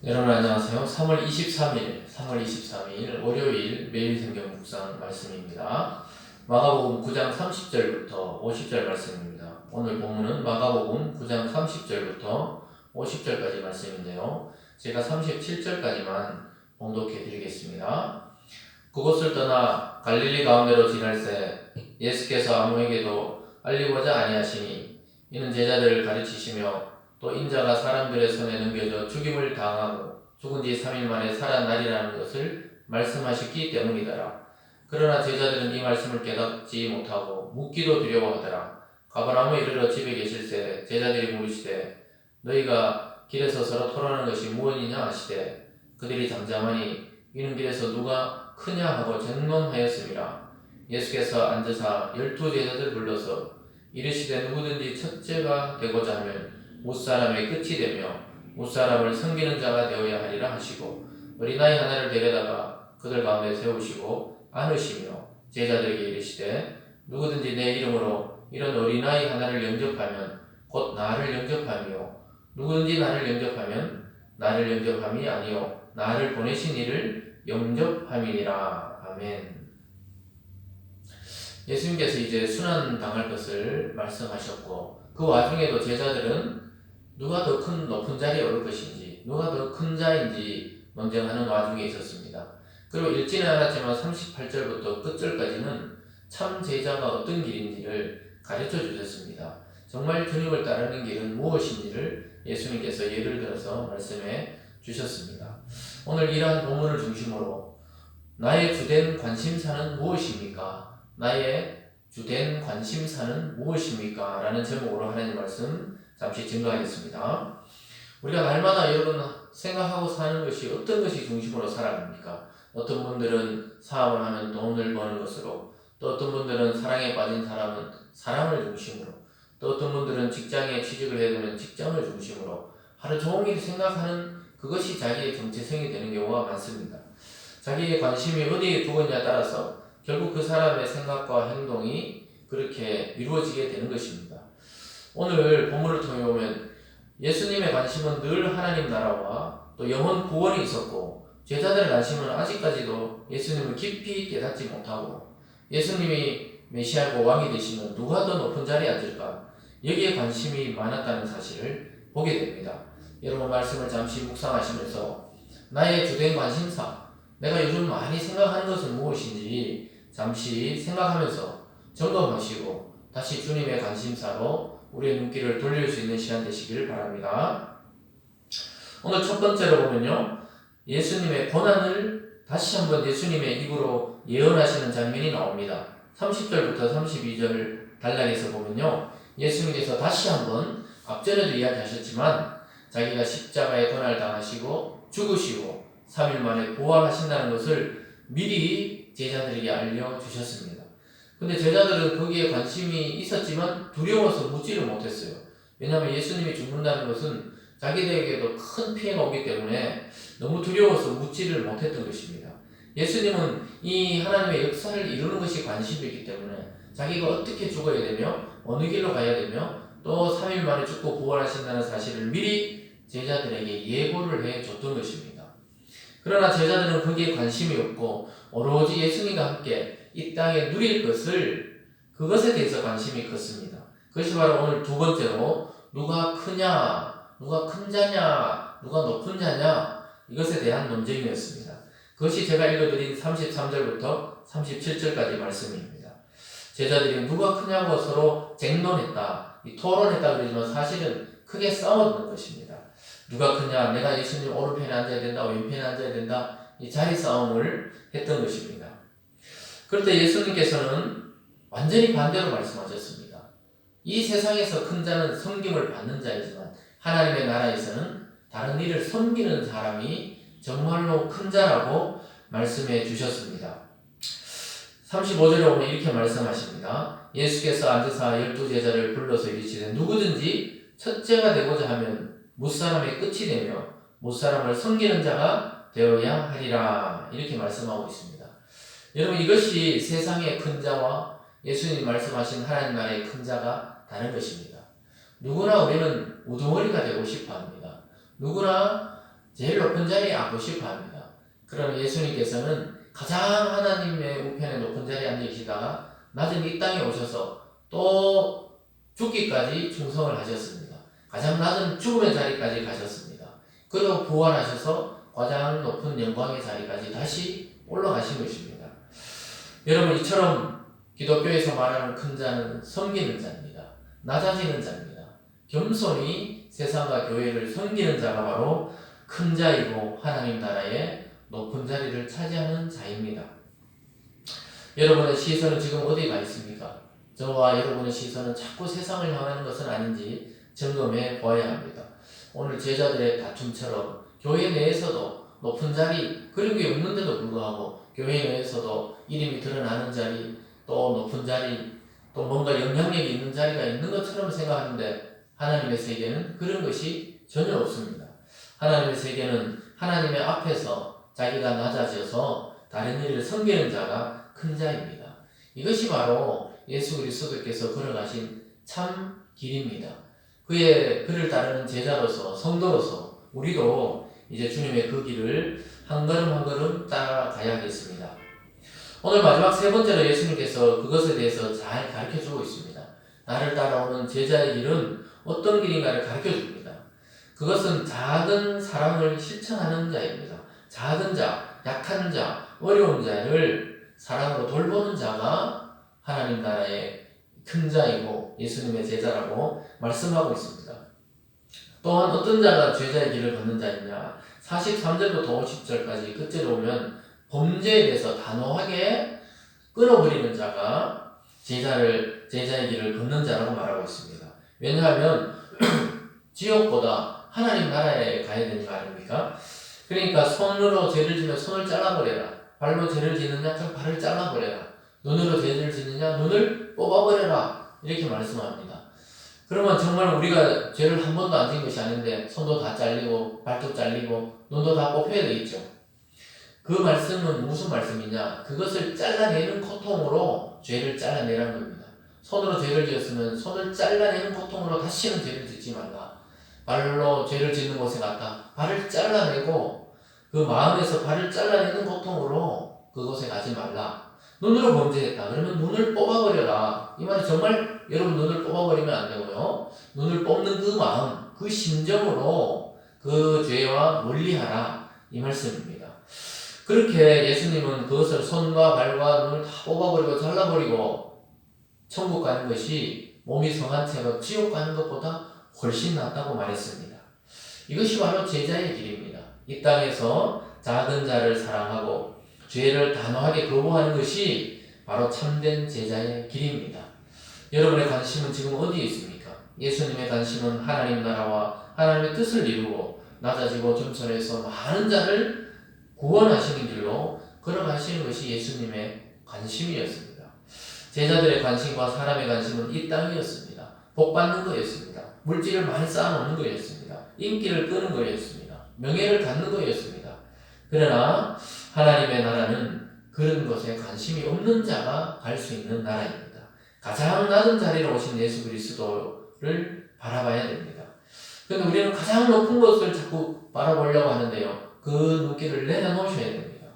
여러분 안녕하세요. 3월 23일 월요일 매일 성경 묵상 말씀입니다. 마가복음 9장 30절부터 50절 말씀입니다. 오늘 본문은 마가복음 9장 30절부터 50절까지 말씀인데요. 제가 37절까지만 봉독해 드리겠습니다. 그곳을 떠나 갈릴리 가운데로 지날새 예수께서 아무에게도 알리고자 아니하시니 이는 제자들을 가르치시며 또 인자가 사람들의 손에 넘겨져 죽임을 당하고 죽은 지 3일 만에 살아나리라는 것을 말씀하셨기 때문이더라. 그러나 제자들은 이 말씀을 깨닫지 못하고 묻기도 두려워하더라. 가버나움에 이르러 집에 계실새 제자들이 물으시되 너희가 길에서 서로 토론하는 것이 무엇이냐 하시되 그들이 잠잠하니 이는 길에서 누가 크냐 하고 쟁론하였음이라. 예수께서 앉으사 12제자들 불러서 이르시되 누구든지 첫째가 되고자 하면 못사람의 끝이 되며 못사람을 섬기는 자가 되어야 하리라 하시고 어린아이 하나를 데려다가 그들 가운데 세우시고 안으시며 제자들에게 이르시되 누구든지 내 이름으로 이런 어린아이 하나를 영접하면 곧 나를 영접하며 누구든지 나를 영접하면 나를 영접함이 아니요 나를 보내신 이를 영접함이니라. 아멘. 예수님께서 이제 순환당할 것을 말씀하셨고 그 와중에도 제자들은 누가 더 큰 높은 자리에 오를 것인지 누가 더 큰 자인지 논쟁하는 와중에 있었습니다. 그리고 읽지는 않았지만 38절부터 끝절까지는 참 제자가 어떤 길인지를 가르쳐 주셨습니다. 정말 주님을 따르는 길은 무엇인지를 예수님께서 예를 들어서 말씀해 주셨습니다. 오늘 이러한 본문을 중심으로 나의 주된 관심사는 무엇입니까? 나의 주된 관심사는 무엇입니까? 라는 제목으로 하나님 말씀 잠시 증거하겠습니다. 우리가 날마다 여러분 생각하고 사는 것이 어떤 것이 중심으로 살아갑니까? 어떤 분들은 사업을 하면 돈을 버는 것으로, 또 어떤 분들은 사랑에 빠진 사람은 사랑을 중심으로, 또 어떤 분들은 직장에 취직을 해야 되면 직장을 중심으로 하루 종일 생각하는 그것이 자기의 정체성이 되는 경우가 많습니다. 자기의 관심이 어디에 두었냐에 따라서 결국 그 사람의 생각과 행동이 그렇게 이루어지게 되는 것입니다. 오늘 본문을 통해 보면 예수님의 관심은 늘 하나님 나라와 또 영혼 구원이 있었고 제자들의 관심은 아직까지도 예수님을 깊이 깨닫지 못하고 예수님이 메시아고 왕이 되시면 누가 더 높은 자리에 앉을까 여기에 관심이 많았다는 사실을 보게 됩니다. 여러분 말씀을 잠시 묵상하시면서 나의 주된 관심사 내가 요즘 많이 생각하는 것은 무엇인지 잠시 생각하면서 점검하시고 다시 주님의 관심사로 우리의 눈길을 돌릴 수 있는 시간 되시기를 바랍니다. 오늘 첫 번째로 보면요. 예수님의 고난을 다시 한번 예수님의 입으로 예언하시는 장면이 나옵니다. 30절부터 32절 단락에서 보면요. 예수님께서 다시 한번 앞전에도 이야기하셨지만 자기가 십자가에 고난을 당하시고 죽으시고 3일 만에 부활하신다는 것을 미리 제자들에게 알려주셨습니다. 근데 제자들은 거기에 관심이 있었지만 두려워서 묻지를 못했어요. 왜냐하면 예수님이 죽는다는 것은 자기들에게도 큰 피해가 오기 때문에 너무 두려워서 묻지를 못했던 것입니다. 예수님은 이 하나님의 역사를 이루는 것이 관심이기 때문에 자기가 어떻게 죽어야 되며 어느 길로 가야 되며 또 3일 만에 죽고 부활하신다는 사실을 미리 제자들에게 예고를 해줬던 것입니다. 그러나 제자들은 거기에 관심이 없고 오로지 예수님과 함께 이 땅에 누릴 것을 그것에 대해서 관심이 컸습니다. 그것이 바로 오늘 두 번째로 누가 크냐, 누가 큰 자냐, 누가 높은 자냐 이것에 대한 논쟁이었습니다. 그것이 제가 읽어드린 33절부터 37절까지 말씀입니다. 제자들이 누가 크냐고 서로 쟁론했다, 토론했다 그러지만 사실은 크게 싸웠는 것입니다. 누가 크냐, 내가 예수님 오른편에 앉아야 된다, 왼편에 앉아야 된다, 이 자리 싸움을 했던 것입니다. 그럴 때 예수님께서는 완전히 반대로 말씀하셨습니다. 이 세상에서 큰 자는 섬김을 받는 자이지만 하나님의 나라에서는 다른 이를 섬기는 사람이 정말로 큰 자라고 말씀해 주셨습니다. 35절에 보면 이렇게 말씀하십니다. 예수께서 앉으사 12제자를 불러서 이르시되 누구든지 첫째가 되고자 하면 못사람의 끝이 되며 못사람을 섬기는 자가 되어야 하리라 이렇게 말씀하고 있습니다. 여러분 이것이 세상의 큰 자와 예수님 말씀하신 하나님 나라의 큰 자가 다른 것입니다. 누구나 우리는 우두머리가 되고 싶어 합니다. 누구나 제일 높은 자리에 앉고 싶어 합니다. 그러나 예수님께서는 가장 하나님의 우편에 높은 자리에 앉아 계시다가 낮은 이 땅에 오셔서 또 죽기까지 충성을 하셨습니다. 가장 낮은 죽음의 자리까지 가셨습니다. 그리고 부활하셔서 가장 높은 영광의 자리까지 다시 올라가신 것입니다. 여러분, 이처럼 기독교에서 말하는 큰 자는 섬기는 자입니다. 낮아지는 자입니다. 겸손히 세상과 교회를 섬기는 자가 바로 큰 자이고 하나님 나라의 높은 자리를 차지하는 자입니다. 여러분의 시선은 지금 어디에 가 있습니까? 저와 여러분의 시선은 자꾸 세상을 향하는 것은 아닌지 점검해 보아야 합니다. 오늘 제자들의 다툼처럼 교회 내에서도 높은 자리, 그런 게 없는데도 불구하고 교회 내에서도 이름이 드러나는 자리, 또 높은 자리, 또 뭔가 영향력이 있는 자리가 있는 것처럼 생각하는데 하나님의 세계는 그런 것이 전혀 없습니다. 하나님의 세계는 하나님의 앞에서 자기가 낮아져서 다른 일을 섬기는 자가 큰 자입니다. 이것이 바로 예수 그리스도께서 걸어가신 참 길입니다. 그의 그를 따르는 제자로서 성도로서 우리도 이제 주님의 그 길을 한 걸음 한 걸음 따라가야겠습니다. 오늘 마지막 세 번째로 예수님께서 그것에 대해서 잘 가르쳐주고 있습니다. 나를 따라오는 제자의 길은 어떤 길인가를 가르쳐줍니다. 그것은 작은 사랑을 실천하는 자입니다. 작은 자, 약한 자, 어려운 자를 사랑으로 돌보는 자가 하나님 나라의 큰 자이고 예수님의 제자라고 말씀하고 있습니다. 또한 어떤 자가 제자의 길을 걷는 자이냐, 43절부터 50절까지 끝절에 오면 범죄에 대해서 단호하게 끊어버리는 자가 제자의 길을 걷는 자라고 말하고 있습니다. 왜냐하면 지옥보다 하나님 나라에 가야 되는 거 아닙니까? 그러니까 손으로 죄를 지면 손을 잘라버려라. 발로 죄를 짓느냐? 그럼 발을 잘라버려라. 눈으로 죄를 짓느냐? 눈을 뽑아버려라. 이렇게 말씀합니다. 그러면 정말 우리가 죄를 한 번도 안 진 것이 아닌데 손도 다 잘리고 발도 잘리고 눈도 다 뽑혀야 되겠죠. 그 말씀은 무슨 말씀이냐? 그것을 잘라내는 고통으로 죄를 잘라내라는 겁니다. 손으로 죄를 지었으면 손을 잘라내는 고통으로 다시는 죄를 짓지 말라. 발로 죄를 짓는 곳에 갔다. 발을 잘라내고 그 마음에서 발을 잘라내는 고통으로 그곳에 가지 말라. 눈으로 범죄했다. 그러면 눈을 뽑아버려라. 이 말이 정말 여러분 눈을 뽑아버리면 안 되고요. 눈을 뽑는 그 마음, 그 심정으로 그 죄와 멀리하라. 이 말씀입니다. 그렇게 예수님은 그것을 손과 발과 눈을 다 뽑아버리고 잘라버리고 천국 가는 것이 몸이 성한 채로 지옥 가는 것보다 훨씬 낫다고 말했습니다. 이것이 바로 제자의 길입니다. 이 땅에서 작은 자를 사랑하고 죄를 단호하게 거부하는 것이 바로 참된 제자의 길입니다. 여러분의 관심은 지금 어디에 있습니까? 예수님의 관심은 하나님 나라와 하나님의 뜻을 이루고 낮아지고 겸손해서 많은 자를 구원하시는 길로 걸어가시는 것이 예수님의 관심이었습니다. 제자들의 관심과 사람의 관심은 이 땅이었습니다. 복받는 거였습니다. 물질을 많이 쌓아놓는 거였습니다. 인기를 끄는 거였습니다. 명예를 갖는 거였습니다. 그러나 하나님의 나라는 그런 것에 관심이 없는 자가 갈 수 있는 나라입니다. 가장 낮은 자리로 오신 예수 그리스도를 바라봐야 됩니다. 그런데 우리는 가장 높은 것을 자꾸 바라보려고 하는데요. 그 눈길을 내려놓으셔야 됩니다.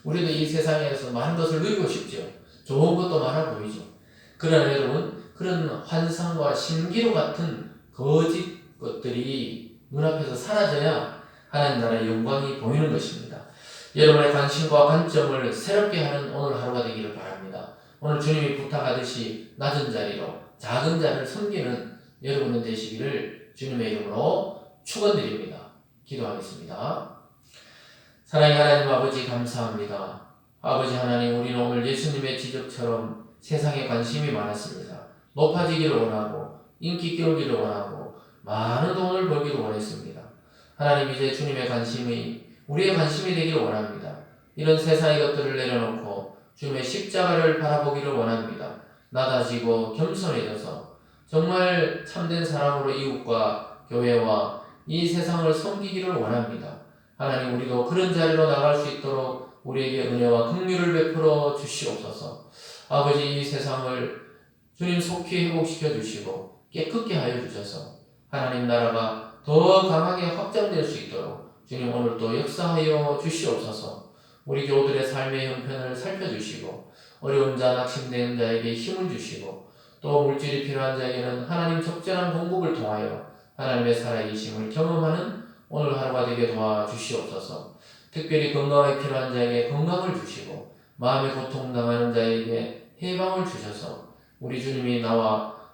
우리도 이 세상에서 많은 것을 누리고 싶죠. 좋은 것도 많아 보이죠. 그러나 여러분, 그런 환상과 신기루 같은 거짓 것들이 눈앞에서 사라져야 하나님 나라의 영광이 보이는 것입니다. 여러분의 관심과 관점을 새롭게 하는 오늘 하루가 되기를 바랍니다. 오늘 주님이 부탁하듯이 낮은 자리로 작은 자를 섬기는 여러분은 되시기를 주님의 이름으로 축원드립니다. 기도하겠습니다. 사랑의 하나님 아버지 감사합니다. 아버지 하나님, 우리는 오늘 예수님의 지적처럼 세상에 관심이 많았습니다. 높아지기를 원하고 인기 끌기를 원하고 많은 돈을 벌기를 원했습니다. 하나님, 이제 주님의 관심이 우리의 관심이 되기를 원합니다. 이런 세상의 것들을 내려놓고 주님의 십자가를 바라보기를 원합니다. 낮아지고 겸손해져서 정말 참된 사랑으로 이웃과 교회와 이 세상을 섬기기를 원합니다. 하나님, 우리도 그런 자리로 나갈 수 있도록 우리에게 은혜와 긍휼을 베풀어 주시옵소서. 아버지, 이 세상을 주님 속히 회복시켜 주시고 깨끗게 하여 주셔서 하나님 나라가 더 강하게 확장될 수 있도록 주님 오늘 또 역사하여 주시옵소서. 우리 교우들의 삶의 형편을 살펴주시고 어려운 자, 낙심된 자에게 힘을 주시고 또 물질이 필요한 자에게는 하나님 적절한 공급을 통하여 하나님의 살아계심을 경험하는 오늘 하루가 되게 도와주시옵소서. 특별히 건강이 필요한 자에게 건강을 주시고 마음의 고통당하는 자에게 해방을 주셔서 우리 주님이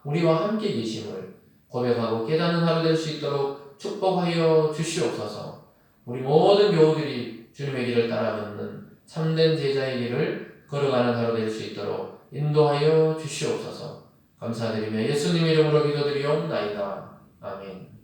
우리와 함께 계심을 고백하고 깨닫는 하루 될 수 있도록 축복하여 주시옵소서. 우리 모든 교우들이 주님의 길을 따라걷는 참된 제자의 길을 걸어가는 하루 될 수 있도록 인도하여 주시옵소서. 감사드리며 예수님 이름으로 기도드리옵나이다. 아멘.